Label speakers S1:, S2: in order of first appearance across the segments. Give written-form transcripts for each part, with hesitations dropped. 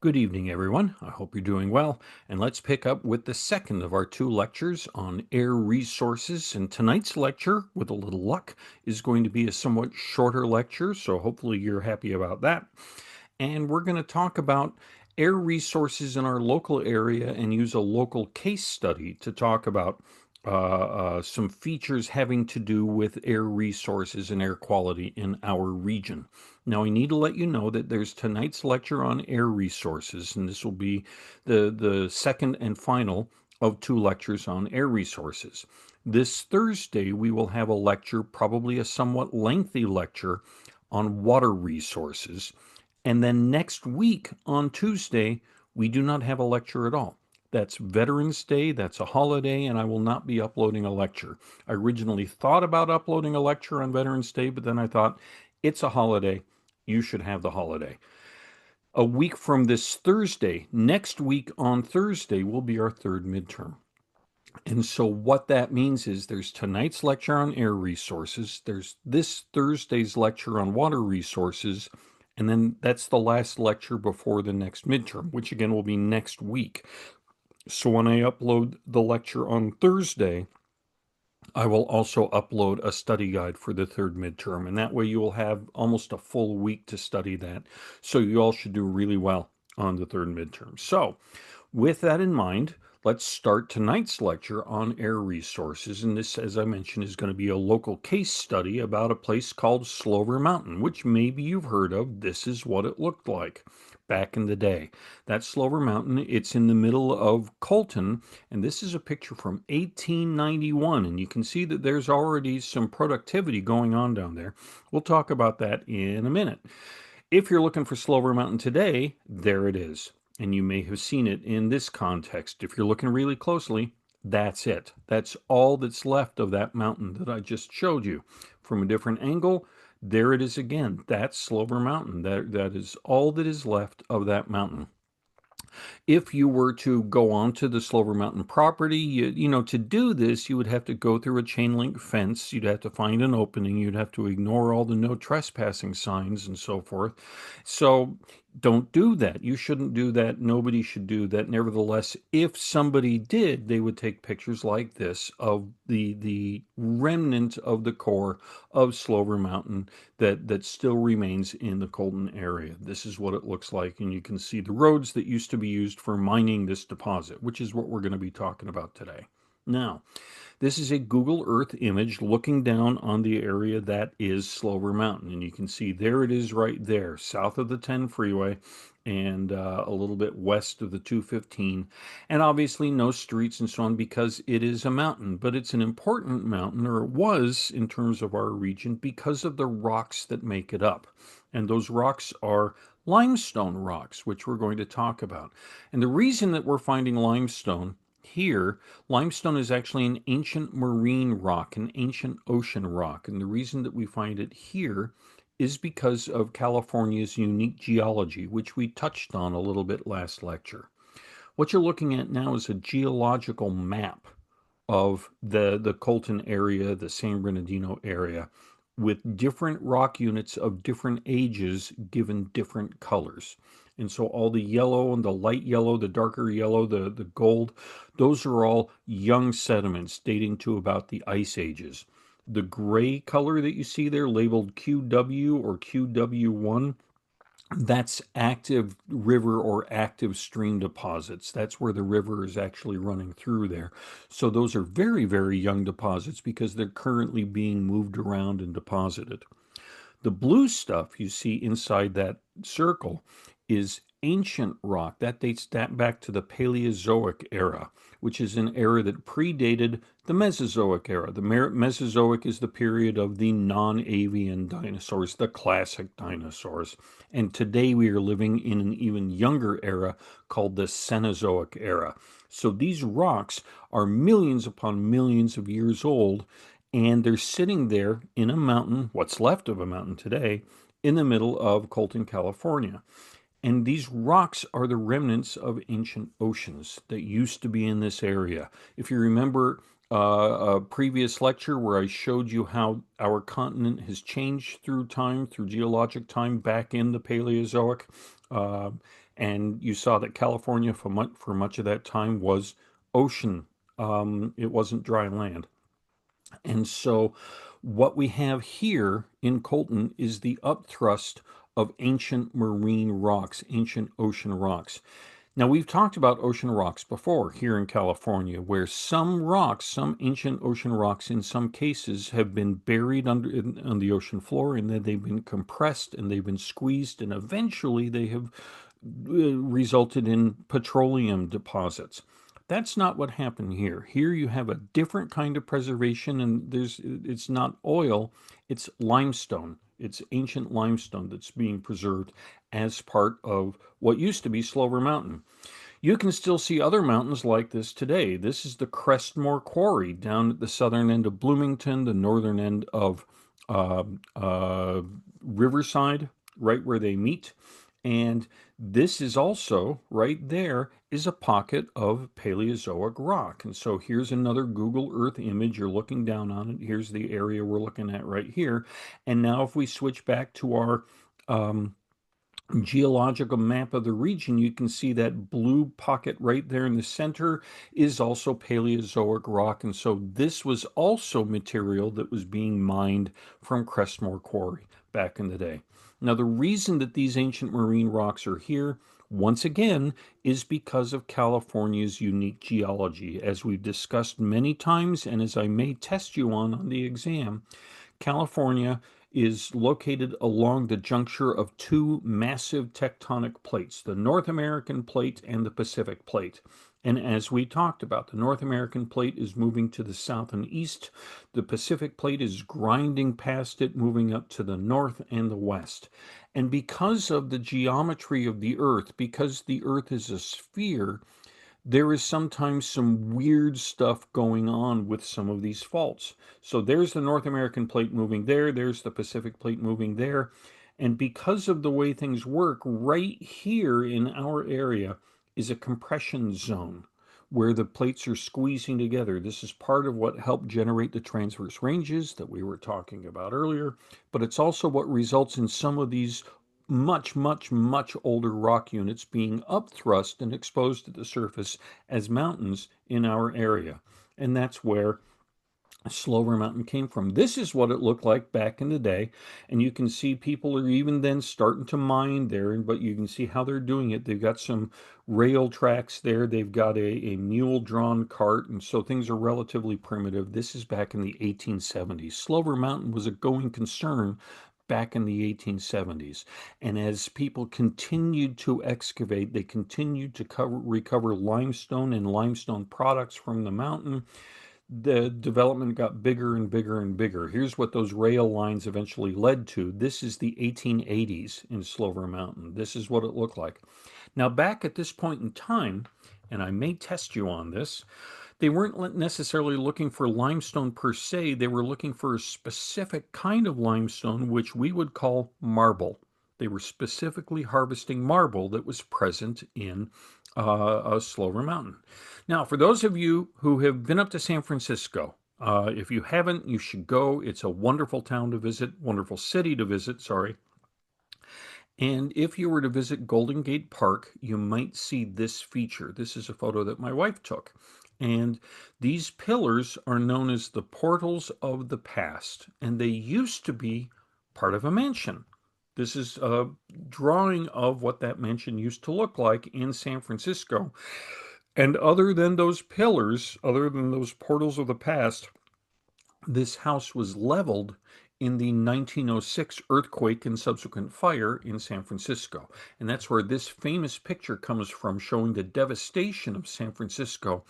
S1: Good evening, everyone. I hope you're doing well. And let's pick up with the second of our two lectures on air resources. And tonight's lecture, with a little luck, is going to be a somewhat shorter lecture. So hopefully you're happy about that. And we're going to talk about air resources in our local area and use a local case study to talk about some features having to do with air resources and air quality in our region. Now, I need to let you know that there's tonight's lecture on air resources, and this will be the second and final of two lectures on air resources. This Thursday, we will have a lecture, probably a somewhat lengthy lecture, on water resources. And then next week on Tuesday, we do not have a lecture at all. That's Veterans Day, that's a holiday, and I will not be uploading a lecture. I originally thought about uploading a lecture on Veterans Day, but then I thought, it's a holiday, you should have the holiday. A week from this Thursday, next week on Thursday, will be our third midterm. And so what that means is there's tonight's lecture on air resources, there's this Thursday's lecture on water resources, and then that's the last lecture before the next midterm, which again will be next week. So when I upload the lecture on Thursday, I will also upload a study guide for the third midterm, and that way you will have almost a full week to study that. So you all should do really well on the third midterm. So with that in mind, let's start tonight's lecture on air resources. And this, as I mentioned, is going to be a local case study about a place called Slover Mountain, which maybe you've heard of. This is what it looked like back in the day. That's Slover Mountain. It's in the middle of Colton, and this is a picture from 1891. And you can see that there's already some productivity going on down there. We'll talk about that in a minute. If you're looking for Slover Mountain today, there it is. And you may have seen it in this context. If you're looking really closely, that's it. That's all that's left of that mountain that I just showed you. From a different angle, there it is again. That's Slover Mountain. That is all that is left of that mountain. If you were to go onto the Slover Mountain property, to do this, you would have to go through a chain link fence. You'd have to find an opening. You'd have to ignore all the no trespassing signs and so forth. So don't do that. You shouldn't do that. Nobody should do that. Nevertheless, if somebody did, they would take pictures like this of the remnant of the core of Slover Mountain that still remains in the Colton area. This is what it looks like, and you can see the roads that used to be used for mining this deposit, which is what we're going to be talking about today. Now, this is a Google Earth image looking down on the area that is Slover Mountain. And you can see there it is right there, south of the 10 freeway and a little bit west of the 215. And obviously no streets and so on because it is a mountain. But it's an important mountain, or it was in terms of our region, because of the rocks that make it up. And those rocks are limestone rocks, which we're going to talk about. And the reason that we're finding limestone here, limestone is actually an ancient marine rock, an ancient ocean rock. And the reason that we find it here is because of California's unique geology, which we touched on a little bit last lecture. What you're looking at now is a geological map of the Colton area, the San Bernardino area, with different rock units of different ages given different colors. And so all the yellow and the light yellow, the darker yellow, the gold, those are all young sediments dating to about the ice ages. The gray color that you see there labeled QW or QW1, that's active river or active stream deposits. That's where the river is actually running through there. So those are very, very young deposits because they're currently being moved around and deposited. The blue stuff you see inside that circle is ancient rock. That dates that back to the Paleozoic era, which is an era that predated the Mesozoic era. The Mesozoic is the period of the non-avian dinosaurs, the classic dinosaurs. And today we are living in an even younger era called the Cenozoic era. So these rocks are millions upon millions of years old, and they're sitting there in a mountain, what's left of a mountain today, in the middle of Colton, California. And these rocks are the remnants of ancient oceans that used to be in this area. If you remember a previous lecture where I showed you how our continent has changed through time, through geologic time back in the Paleozoic, uh, And you saw that California for much of that time was ocean. It wasn't dry land. And so what we have here in Colton is the upthrust of ancient marine rocks, ancient ocean rocks. Now, we've talked about ocean rocks before here in California, where some rocks, some ancient ocean rocks, in some cases, have been buried on the ocean floor, and then they've been compressed and they've been squeezed, and eventually they have resulted in petroleum deposits. That's not what happened here. Here you have a different kind of preservation, and it's not oil, it's limestone. It's ancient limestone that's being preserved as part of what used to be Slover Mountain. You can still see other mountains like this today. This is the Crestmore Quarry down at the southern end of Bloomington, the northern end of uh, uh, Riverside, right where they meet. And this is also right there is a pocket of Paleozoic rock. And so here's another Google Earth image. You're looking down on it. Here's the area we're looking at right here. And now if we switch back to our um, geological map of the region, you can see that blue pocket right there in the center is also Paleozoic rock. And so this was also material that was being mined from Crestmore Quarry back in the day. Now, the reason that these ancient marine rocks are here, once again, is because of California's unique geology. As we've discussed many times, and as I may test you on the exam, California is located along the juncture of two massive tectonic plates, the North American plate and the Pacific plate. And as we talked about, the North American plate is moving to the south and east. The Pacific plate is grinding past it, moving up to the north and the west. And because of the geometry of the Earth, because the Earth is a sphere, there is sometimes some weird stuff going on with some of these faults. So there's the North American plate moving there, there's the Pacific plate moving there. And because of the way things work, right here in our area is a compression zone where the plates are squeezing together. This is part of what helped generate the transverse ranges that we were talking about earlier, but it's also what results in some of these much older rock units being upthrust and exposed to the surface as mountains in our area. And that's where Slover Mountain came from. This is what it looked like back in the day, and you can see people are even then starting to mine there, but you can see how they're doing it. They've got some rail tracks there, they've got a mule-drawn cart, and so things are relatively primitive. This is back in the 1870s. Slover Mountain was a going concern back in the 1870s. And as people continued to excavate, they continued to recover limestone and limestone products from the mountain. The development got bigger and bigger and bigger. Here's what those rail lines eventually led to. This is the 1880s in Slover Mountain. This is what it looked like. Now, back at this point in time, and I may test you on this, they weren't necessarily looking for limestone per se. They were looking for a specific kind of limestone, which we would call marble. They were specifically harvesting marble that was present in Slover Mountain. Now, for those of you who have been up to San Francisco, if you haven't, you should go. It's a wonderful town to visit, wonderful city to visit, sorry. And if you were to visit Golden Gate Park, you might see this feature. This is a photo that my wife took. And these pillars are known as the portals of the past, and they used to be part of a mansion. This is a drawing of what that mansion used to look like in San Francisco. And other than those pillars, other than those portals of the past, this house was leveled in the 1906 earthquake and subsequent fire in San Francisco. And that's where this famous picture comes from, showing the devastation of San Francisco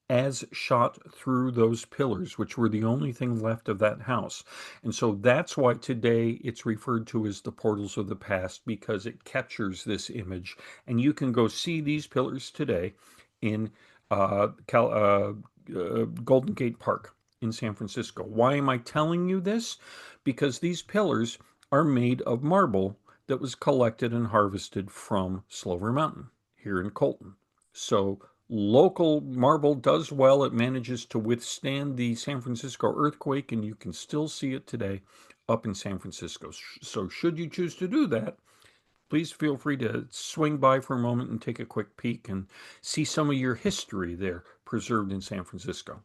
S1: as shot through those pillars, which were the only thing left of that house. And so that's why today it's referred to as the portals of the past, because it captures this image. And you can go see these pillars today in Golden Gate Park in San Francisco. Why am I telling you this? Because these pillars are made of marble that was collected and harvested from Slover Mountain here in Colton. So local marble does well. It manages to withstand the San Francisco earthquake, and you can still see it today up in San Francisco. So should you choose to do that, please feel free to swing by for a moment and take a quick peek and see some of your history there preserved in San Francisco.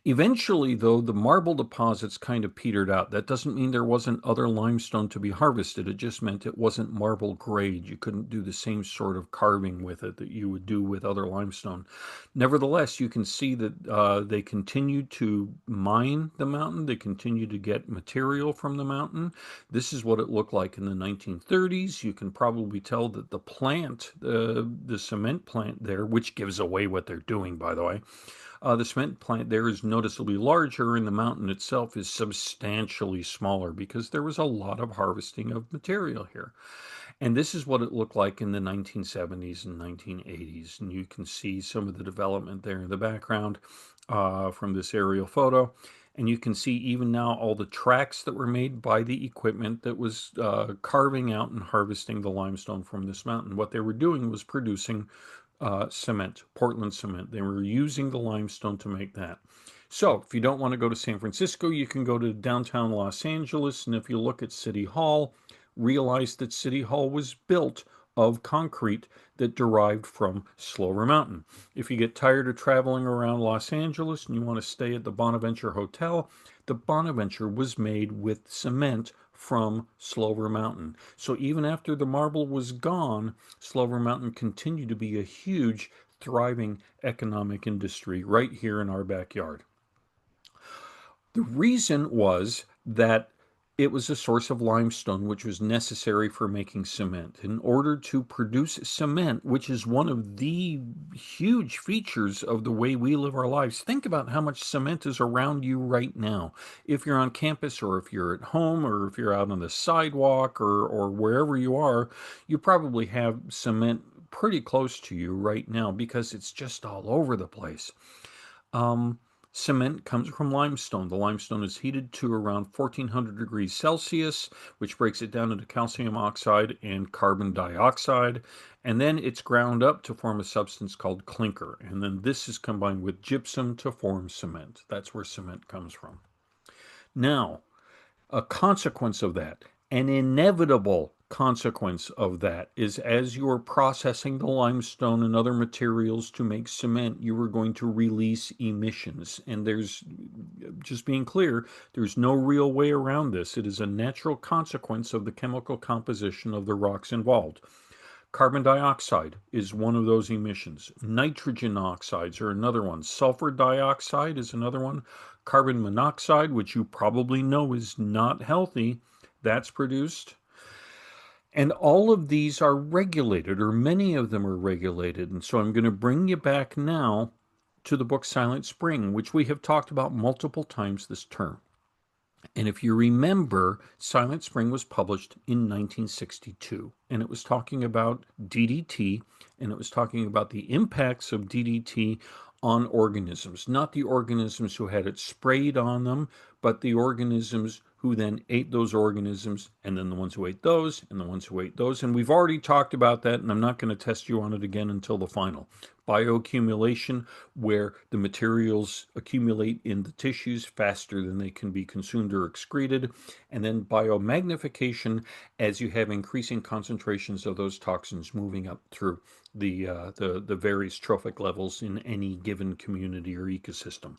S1: Eventually, though, the marble deposits kind of petered out. That doesn't mean there wasn't other limestone to be harvested. It just meant it wasn't marble grade. You couldn't do the same sort of carving with it that you would do with other limestone. Nevertheless, you can see that they continued to mine the mountain. They continued to get material from the mountain. This is what it looked like in the 1930s. You can probably tell that the plant, the cement plant there, which gives away what they're doing, by the way, the cement plant there is noticeably larger, and the mountain itself is substantially smaller because there was a lot of harvesting of material here. And this is what it looked like in the 1970s and 1980s. And you can see some of the development there in the background from this aerial photo. And you can see even now all the tracks that were made by the equipment that was carving out and harvesting the limestone from this mountain. What they were doing was producing cement, Portland cement. They were using the limestone to make that. So if you don't want to go to San Francisco, you can go to downtown Los Angeles. And if you look at City Hall, realize that City Hall was built of concrete that derived from Slover Mountain. If you get tired of traveling around Los Angeles and you want to stay at the Bonaventure Hotel, the Bonaventure was made with cement from Slover Mountain. So even after the marble was gone, Slover Mountain continued to be a huge, thriving economic industry right here in our backyard. The reason was that it was a source of limestone which was necessary for making cement. In order to produce cement, which is one of the huge features of the way we live our lives, think about how much cement is around you right now. If you're on campus or if you're at home or if you're out on the sidewalk or wherever you are, you probably have cement pretty close to you right now because it's just all over the place. Um, Cement comes from limestone. The limestone is heated to around 1400 degrees Celsius, which breaks it down into calcium oxide and carbon dioxide. And then it's ground up to form a substance called clinker. And then this is combined with gypsum to form cement. That's where cement comes from. Now, a consequence of that, an inevitable consequence of that, is as you are processing the limestone and other materials to make cement, you are going to release emissions. And there's, just being clear, there's no real way around this. It is a natural consequence of the chemical composition of the rocks involved. Carbon dioxide is one of those emissions. Nitrogen oxides are another one. Sulfur dioxide is another one. Carbon monoxide, which you probably know is not healthy, that's produced. And all of these are regulated, or many of them are regulated. And so I'm going to bring you back now to the book Silent Spring, which we have talked about multiple times this term. And if you remember, Silent Spring was published in 1962, and it was talking about DDT, and it was talking about the impacts of DDT on organisms, not the organisms who had it sprayed on them, but the organisms who then ate those organisms, and then the ones who ate those, and the ones who ate those. And we've already talked about that, and I'm not going to test you on it again until the final. Bioaccumulation, where the materials accumulate in the tissues faster than they can be consumed or excreted, and then biomagnification, as you have increasing concentrations of those toxins moving up through the various trophic levels in any given community or ecosystem.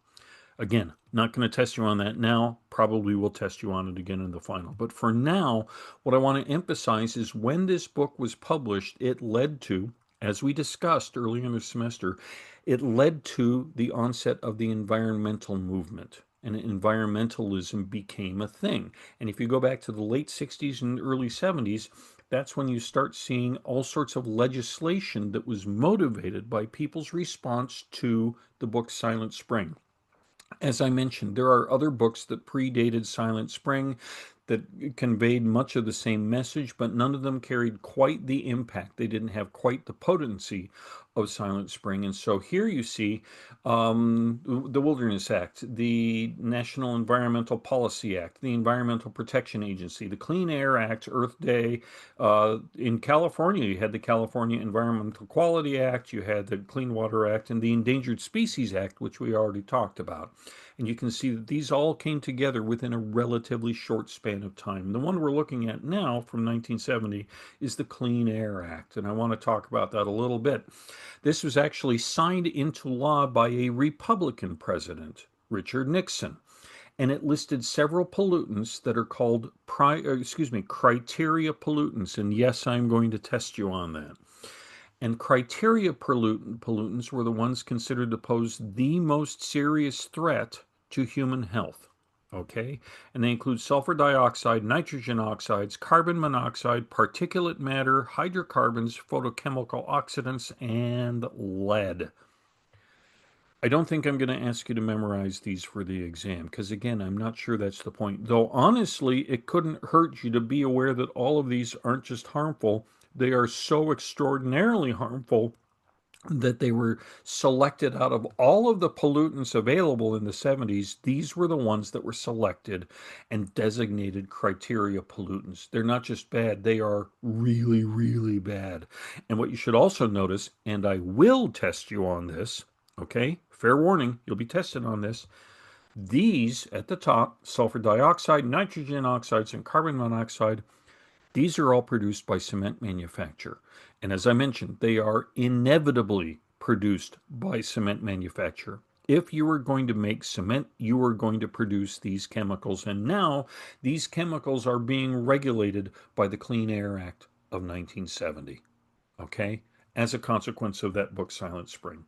S1: Again, not going to test you on that now. Probably will test you on it again in the final. But for now, what I want to emphasize is when this book was published, it led to, as we discussed earlier in the semester, it led to the onset of the environmental movement. And environmentalism became a thing. And if you go back to the late 60s and early 70s, that's when you start seeing all sorts of legislation that was motivated by people's response to the book Silent Spring. As I mentioned, there are other books that predated Silent Spring that conveyed much of the same message, but none of them carried quite the impact. They didn't have quite the potency of Silent Spring. And so here you see the Wilderness Act, the National Environmental Policy Act, the Environmental Protection Agency, the Clean Air Act, Earth Day. In California, you had the California Environmental Quality Act, you had the Clean Water Act, and the Endangered Species Act, which we already talked about. And you can see that these all came together within a relatively short span of time. The one we're looking at now from 1970 is the Clean Air Act, and I want to talk about that a little bit. This was actually signed into law by a Republican president, Richard Nixon, and it listed several pollutants that are called criteria pollutants. And yes, I'm going to test you on that. And criteria pollutants were the ones considered to pose the most serious threat to human health. Okay? And they include sulfur dioxide, nitrogen oxides, carbon monoxide, particulate matter, hydrocarbons, photochemical oxidants, and lead. I don't think I'm going to ask you to memorize these for the exam because, again, I'm not sure that's the point. Though, honestly, it couldn't hurt you to be aware that all of these aren't just harmful, they are so extraordinarily harmful that they were selected out of all of the pollutants available in the 70s. These were the ones that were selected and designated criteria pollutants. They're not just bad, they are really, really bad. And what you should also notice, and I will test you on this, okay? Fair warning, you'll be tested on this. These at the top, sulfur dioxide, nitrogen oxides, and carbon monoxide, these are all produced by cement manufacture. And as I mentioned, they are inevitably produced by cement manufacture. If you are going to make cement, you are going to produce these chemicals. And now these chemicals are being regulated by the Clean Air Act of 1970. Okay? As a consequence of that book, Silent Spring.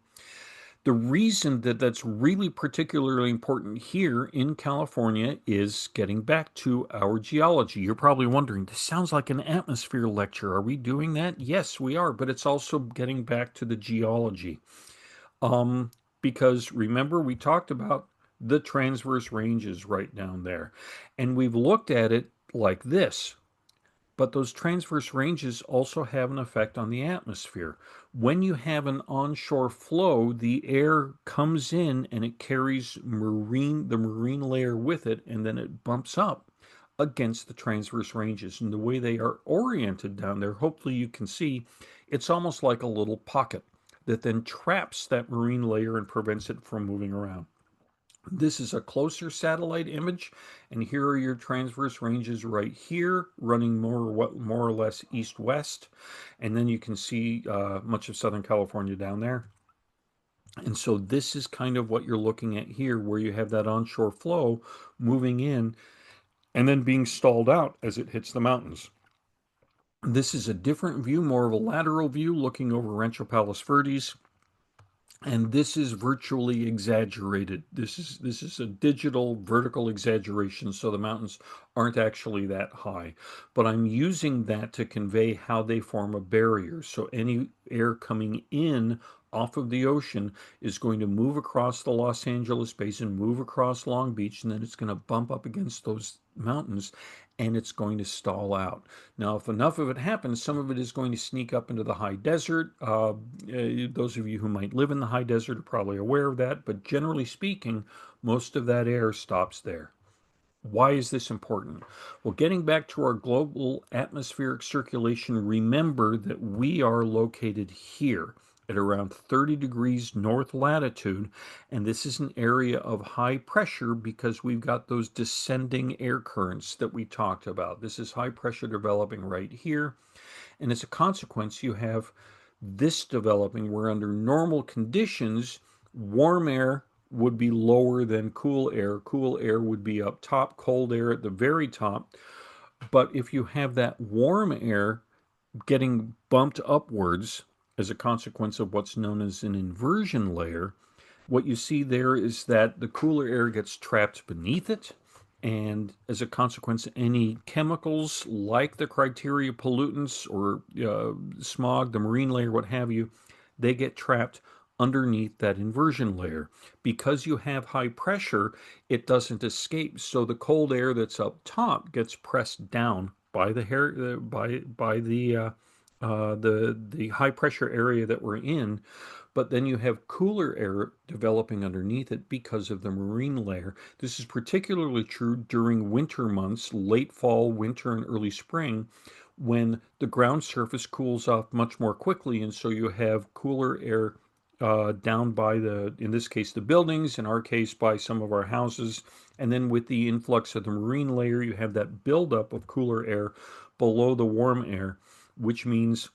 S1: The reason that that's really particularly important here in California is getting back to our geology. You're probably wondering, this sounds like an atmosphere lecture. Are we doing that? Yes, we are, but it's also getting back to the geology. Because remember, we talked about the transverse ranges right down there, and we've looked at it like this. But those transverse ranges also have an effect on the atmosphere. When you have an onshore flow, the air comes in and it carries the marine layer with it, and then it bumps up against the transverse ranges. And the way they are oriented down there, hopefully you can see, it's almost like a little pocket that then traps that marine layer and prevents it from moving around. This is a closer satellite image, and here are your transverse ranges right here, running more or less east-west, and then you can see much of Southern California down there. And so this is kind of what you're looking at here, where you have that onshore flow moving in and then being stalled out as it hits the mountains. This is a different view, more of a lateral view, looking over Rancho Palos Verdes. And this is virtually exaggerated. This is a digital vertical exaggeration, so the mountains aren't actually that high. But I'm using that to convey how they form a barrier. So any air coming in off of the ocean is going to move across the Los Angeles basin, move across Long Beach, and then it's going to bump up against those mountains and it's going to stall out. Now, if enough of it happens, some of it is going to sneak up into the high desert. Those of you who might live in the high desert are probably aware of that, but generally speaking, most of that air stops there. Why is this important? Well, getting back to our global atmospheric circulation, remember that we are located here at around 30 degrees north latitude, and this is an area of high pressure because we've got those descending air currents that we talked about. This is high pressure developing right here, and as a consequence, you have this developing where under normal conditions, warm air would be lower than cool air. Cool air would be up top, cold air at the very top. But if you have that warm air getting bumped upwards as a consequence of what's known as an inversion layer, what you see there is that the cooler air gets trapped beneath it. And as a consequence, any chemicals like the criteria pollutants or smog, the marine layer, what have you, they get trapped underneath that inversion layer. Because you have high pressure, it doesn't escape. So the cold air that's up top gets pressed down by the the high pressure area that we're in, but then you have cooler air developing underneath it because of the marine layer. This is particularly true during winter months, late fall, winter, and early spring, when the ground surface cools off much more quickly, and so you have cooler air down by in this case, the buildings, in our case, by some of our houses. And then with the influx of the marine layer, you have that buildup of cooler air below the warm air, which means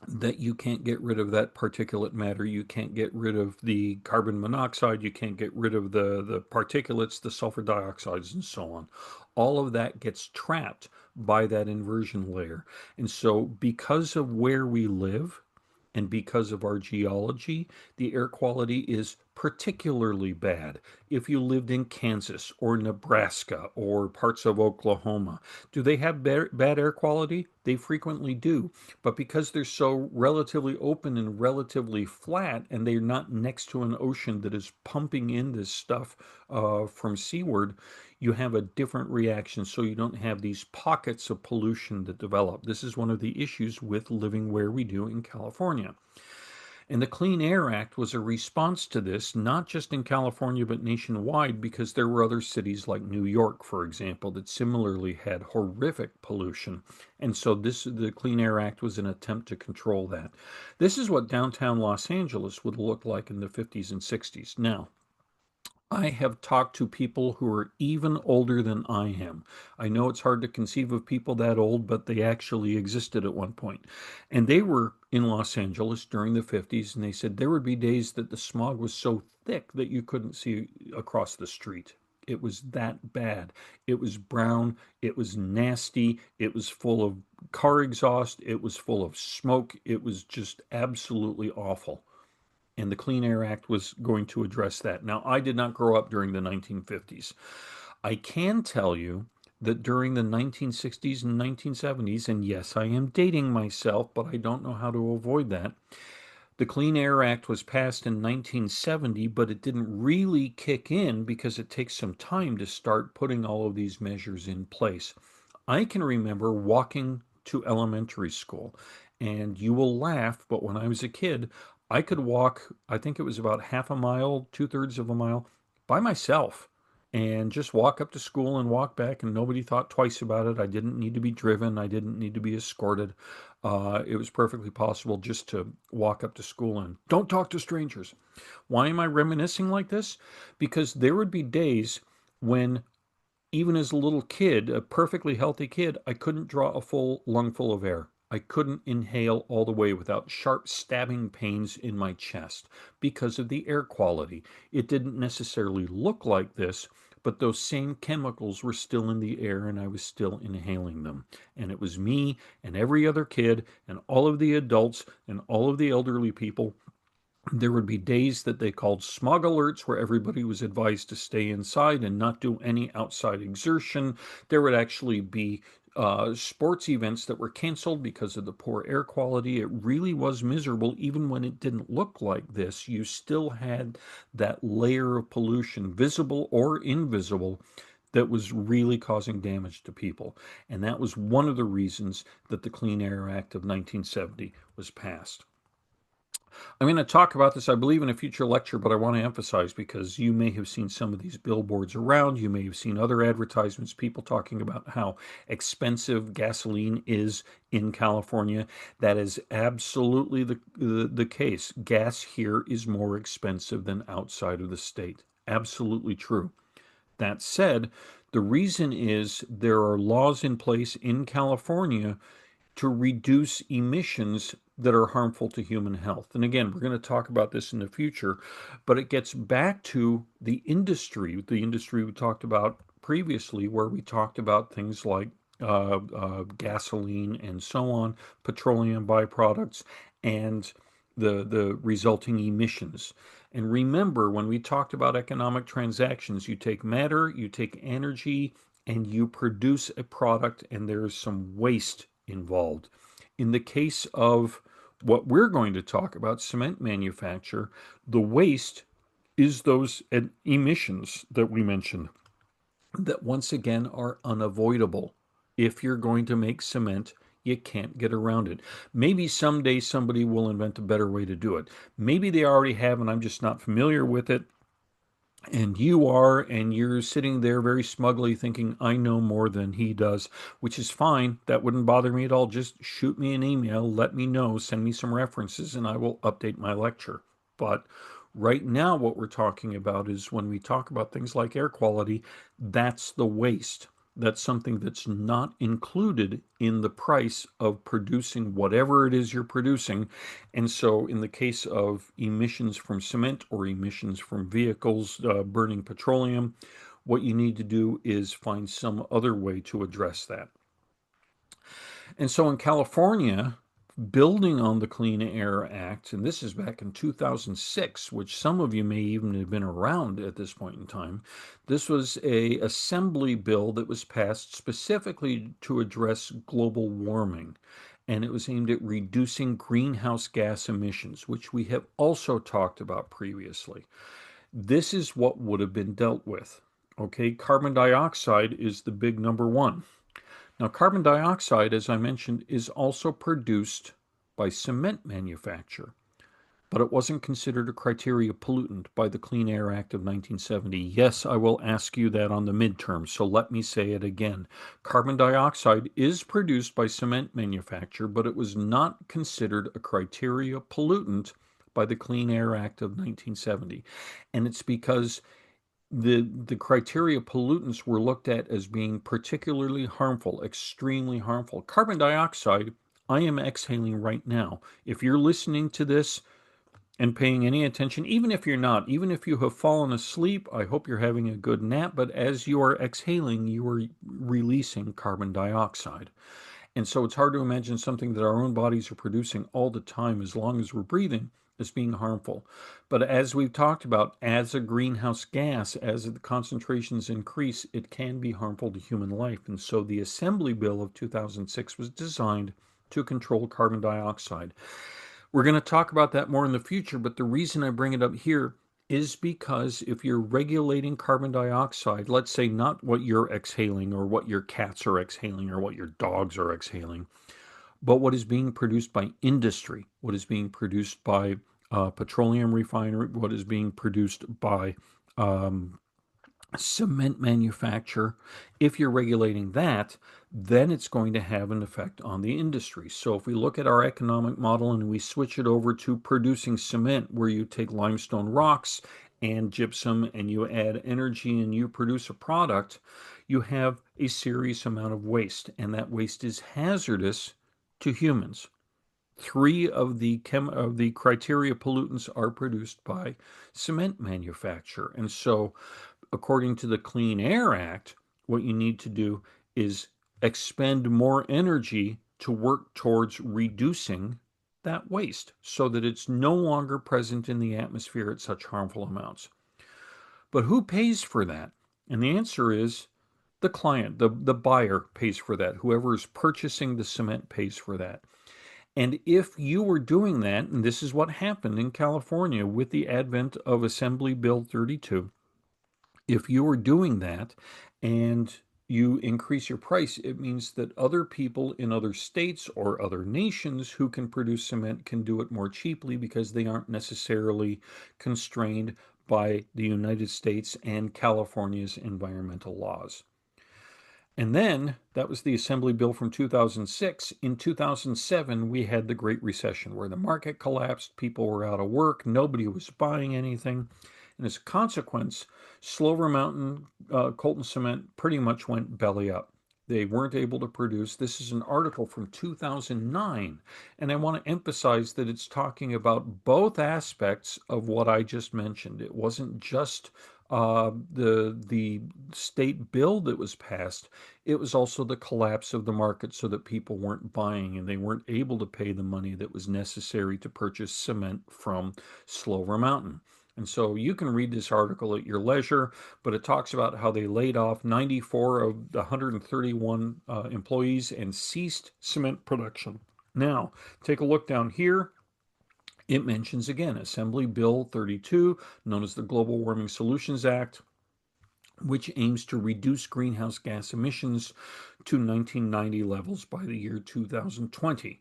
S1: that you can't get rid of that particulate matter. You can't get rid of the carbon monoxide. You can't get rid of the particulates, the sulfur dioxides, and so on. All of that gets trapped by that inversion layer. And so, because of where we live, and because of our geology, the air quality is particularly bad. If you lived in Kansas or Nebraska or parts of Oklahoma, do they have bad air quality? They frequently do. But because they're so relatively open and relatively flat, and they're not next to an ocean that is pumping in this stuff from seaward, you have a different reaction. So you don't have these pockets of pollution that develop. This is one of the issues with living where we do in California. And the Clean Air Act was a response to this, not just in California, but nationwide, because there were other cities like New York, for example, that similarly had horrific pollution. And so the Clean Air Act was an attempt to control that. This is what downtown Los Angeles would look like in the 50s and 60s. Now, I have talked to people who are even older than I am. I know it's hard to conceive of people that old, but they actually existed at one point. And they were in Los Angeles during the 50s, and they said there would be days that the smog was so thick that you couldn't see across the street. It was that bad. It was brown. It was nasty. It was full of car exhaust. It was full of smoke. It was just absolutely awful, and the Clean Air Act was going to address that. Now, I did not grow up during the 1950s. I can tell you that during the 1960s and 1970s, and yes, I am dating myself, but I don't know how to avoid that. The Clean Air Act was passed in 1970, but it didn't really kick in because it takes some time to start putting all of these measures in place. I can remember walking to elementary school, and you will laugh, but when I was a kid, I could walk, I think it was about half a mile, two-thirds of a mile by myself, and just walk up to school and walk back, and nobody thought twice about it. I didn't need to be driven, I didn't need to be escorted. It was perfectly possible just to walk up to school and don't talk to strangers. Why am I reminiscing like this? Because there would be days when, even as a little kid, a perfectly healthy kid, I couldn't draw a full lungful of air. I couldn't inhale all the way without sharp stabbing pains in my chest because of the air quality. It didn't necessarily look like this, but those same chemicals were still in the air and I was still inhaling them. And it was me and every other kid and all of the adults and all of the elderly people. There would be days that they called smog alerts where everybody was advised to stay inside and not do any outside exertion. There would actually be sports events that were canceled because of the poor air quality. It really was miserable. Even when it didn't look like this, you still had that layer of pollution, visible or invisible, that was really causing damage to people. And that was one of the reasons that the Clean Air Act of 1970 was passed. I'm going to talk about this, I believe, in a future lecture, but I want to emphasize because you may have seen some of these billboards around. You may have seen other advertisements, people talking about how expensive gasoline is in California. That is absolutely the case. Gas here is more expensive than outside of the state. Absolutely true. That said, the reason is there are laws in place in California to reduce emissions that are harmful to human health. And again, we're going to talk about this in the future, but it gets back to the industry we talked about previously, where we talked about things like gasoline and so on, petroleum byproducts, and the resulting emissions. And remember, when we talked about economic transactions, you take matter, you take energy, and you produce a product, and there's some waste involved. In the case of what we're going to talk about, cement manufacture, the waste is those emissions that we mentioned that once again are unavoidable. If you're going to make cement, You can't get around it. Maybe someday somebody will invent a better way to do it. Maybe they already have, and I'm just not familiar with it. And you are, and you're sitting there very smugly thinking, I know more than he does, which is fine. That wouldn't bother me at all. Just shoot me an email, let me know, send me some references, and I will update my lecture. But right now, what we're talking about is when we talk about things like air quality, that's the waste. That's something that's not included in the price of producing whatever it is you're producing. And so, in the case of emissions from cement or emissions from vehicles burning petroleum, what you need to do is find some other way to address that. And so, in California, building on the Clean Air Act, and this is back in 2006, which some of you may even have been around at this point in time. This was a assembly bill that was passed specifically to address global warming, and it was aimed at reducing greenhouse gas emissions, which we have also talked about previously. This is what would have been dealt with. Okay, carbon dioxide is the big number one. Now, carbon dioxide, as I mentioned, is also produced by cement manufacture, but it wasn't considered a criteria pollutant by the Clean Air Act of 1970. Yes, I will ask you that on the midterm, so let me say it again. Carbon dioxide is produced by cement manufacture, but it was not considered a criteria pollutant by the Clean Air Act of 1970. And it's because the criteria pollutants were looked at as being particularly harmful, extremely harmful. Carbon dioxide, I am exhaling right now. If you're listening to this and paying any attention, even if you're not, even if you have fallen asleep, I hope you're having a good nap, but as you are exhaling, you are releasing carbon dioxide. And so it's hard to imagine something that our own bodies are producing all the time, as long as we're breathing, as being harmful. But as we've talked about, as a greenhouse gas, as the concentrations increase, it can be harmful to human life. And so the Assembly Bill of 2006 was designed to control carbon dioxide. We're going to talk about that more in the future, but the reason I bring it up here is because if you're regulating carbon dioxide, let's say not what you're exhaling or what your cats are exhaling or what your dogs are exhaling, but what is being produced by industry, what is being produced by petroleum refinery, what is being produced by um, cement manufacture, if you're regulating that, then it's going to have an effect on the industry. So if we look at our economic model and we switch it over to producing cement, where you take limestone rocks and gypsum and you add energy and you produce a product, you have a serious amount of waste, and that waste is hazardous to humans. Three of the criteria pollutants are produced by cement manufacture. And so according to the Clean Air Act, what you need to do is expend more energy to work towards reducing that waste so that it's no longer present in the atmosphere at such harmful amounts. But who pays for that? And the answer is the client, the buyer pays for that. Whoever is purchasing the cement pays for that. And if you were doing that, and this is what happened in California with the advent of Assembly Bill 32, if you are doing that and you increase your price, it means that other people in other states or other nations who can produce cement can do it more cheaply because they aren't necessarily constrained by the United States and California's environmental laws. And then that was the Assembly Bill from 2006. In 2007, we had the Great Recession where the market collapsed, people were out of work, nobody was buying anything. And as a consequence, Slover Mountain Colton Cement pretty much went belly up. They weren't able to produce. This is an article from 2009. And I want to emphasize that it's talking about both aspects of what I just mentioned. It wasn't just the state bill that was passed, it was also the collapse of the market so that people weren't buying and they weren't able to pay the money that was necessary to purchase cement from Slover Mountain. And so you can read this article at your leisure, but it talks about how they laid off 94 of the 131 employees and ceased cement production. Now, take a look down here. It mentions again Assembly Bill 32, known as the Global Warming Solutions Act, which aims to reduce greenhouse gas emissions to 1990 levels by the year 2020.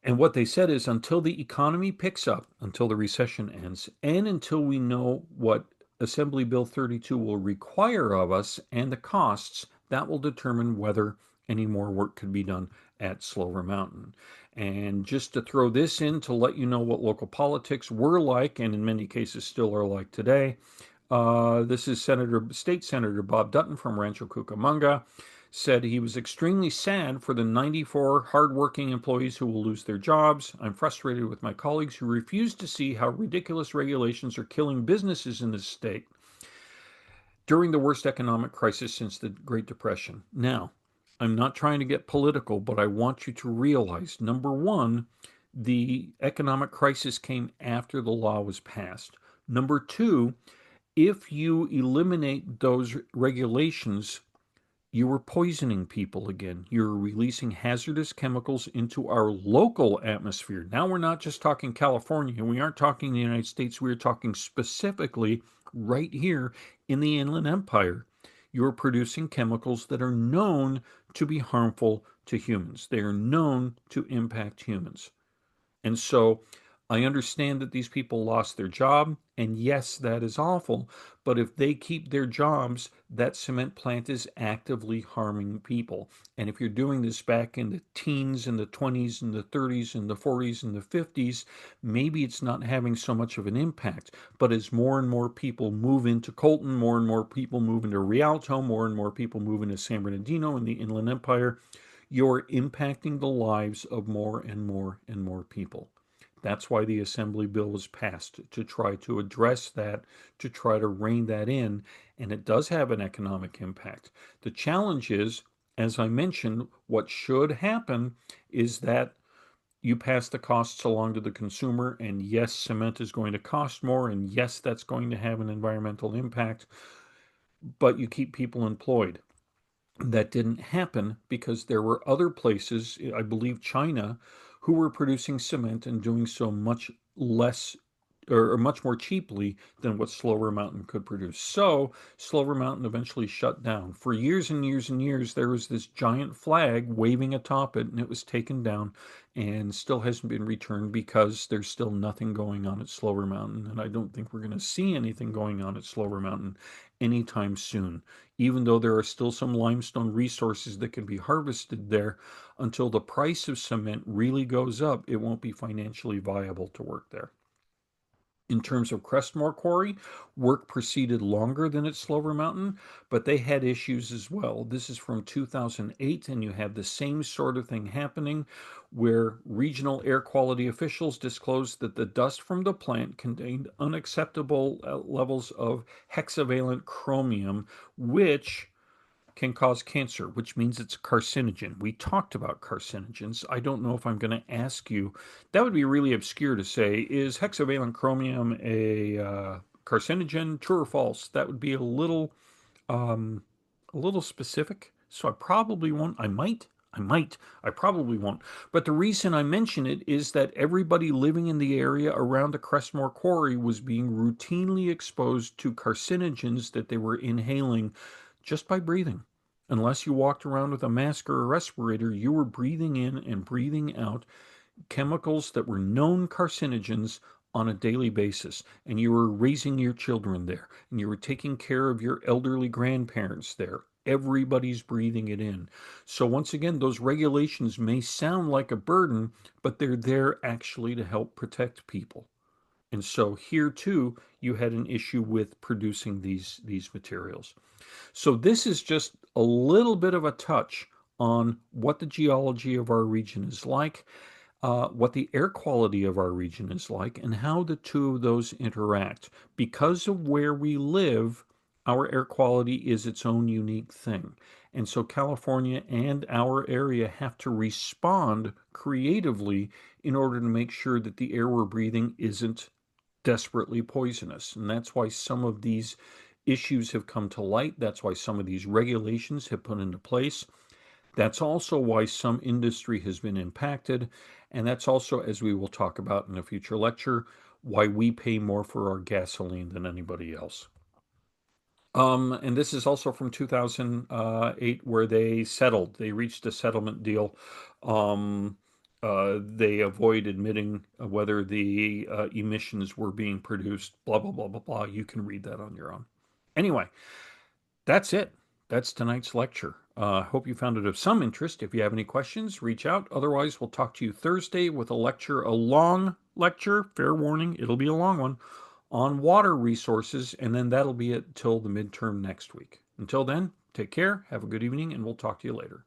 S1: And what they said is until the economy picks up, until the recession ends, and until we know what Assembly Bill 32 will require of us and the costs, that will determine whether any more work could be done at Slover Mountain. And just to throw this in to let you know what local politics were like, and in many cases still are like today, this is State Senator Bob Dutton from Rancho Cucamonga said he was extremely sad for the 94 hardworking employees who will lose their jobs. I'm frustrated with my colleagues who refuse to see how ridiculous regulations are killing businesses in this state during the worst economic crisis since the Great Depression. Now, I'm not trying to get political, but I want you to realize number one, the economic crisis came after the law was passed. Number two, if you eliminate those regulations, you are poisoning people again. You're releasing hazardous chemicals into our local atmosphere. Now we're not just talking California. We aren't talking the United States. We're talking specifically right here in the Inland Empire. You're producing chemicals that are known to be harmful to humans. They are known to impact humans. And so I understand that these people lost their job, and yes, that is awful. But if they keep their jobs, that cement plant is actively harming people. And if you're doing this back in the teens and the 20s and the 30s and the 40s and the 50s, maybe it's not having so much of an impact. But as more and more people move into Colton, more and more people move into Rialto, more and more people move into San Bernardino and the Inland Empire, you're impacting the lives of more and more and more people. That's why the Assembly bill was passed to try to address that, to try to rein that in, and it does have an economic impact. The challenge is, as I mentioned, what should happen is that you pass the costs along to the consumer, and yes, cement is going to cost more, and yes, that's going to have an environmental impact, but you keep people employed. That didn't happen because there were other places, I believe China, who were producing cement and doing so much less or much more cheaply than what Slover Mountain could produce. So Slover Mountain eventually shut down. For years and years and years, there was this giant flag waving atop it, and it was taken down and still hasn't been returned because there's still nothing going on at Slover Mountain. And I don't think we're going to see anything going on at Slover Mountain anytime soon, even though there are still some limestone resources that can be harvested there. Until the price of cement really goes up, it won't be financially viable to work there. In terms of Crestmore Quarry, work proceeded longer than at Slover Mountain, but they had issues as well. This is from 2008, and you have the same sort of thing happening where regional air quality officials disclosed that the dust from the plant contained unacceptable levels of hexavalent chromium, which can cause cancer, which means it's a carcinogen. We talked about carcinogens. I don't know if I'm going to ask you. That would be really obscure to say. Is hexavalent chromium a carcinogen? True or false? That would be um, a little specific. So I probably won't. I might. I might. I probably won't. But the reason I mention it is that everybody living in the area around the Crestmore Quarry was being routinely exposed to carcinogens that they were inhaling just by breathing. Unless you walked around with a mask or a respirator, you were breathing in and breathing out chemicals that were known carcinogens on a daily basis. And you were raising your children there, and you were taking care of your elderly grandparents there. Everybody's breathing it in. So, once again, those regulations may sound like a burden, but they're there actually to help protect people. And so, here too, you had an issue with producing these materials. So this is just a little bit of a touch on what the geology of our region is like, what the air quality of our region is like, and how the two of those interact. Because of where we live, our air quality is its own unique thing. And so California and our area have to respond creatively in order to make sure that the air we're breathing isn't desperately poisonous. And that's why some of these issues have come to light. That's why some of these regulations have put into place. That's also why some industry has been impacted. And that's also, as we will talk about in a future lecture, why we pay more for our gasoline than anybody else. And this is also from 2008, where they settled. They reached a settlement deal. Um, they avoid admitting whether the emissions were being produced. Blah blah blah blah blah. You can read that on your own. Anyway, that's it. That's tonight's lecture. Hope you found it of some interest. If you have any questions, reach out. Otherwise, we'll talk to you Thursday with a lecture, a long lecture. Fair warning, it'll be a long one on water resources, and then that'll be it till the midterm next week. Until then, take care, have a good evening, and we'll talk to you later.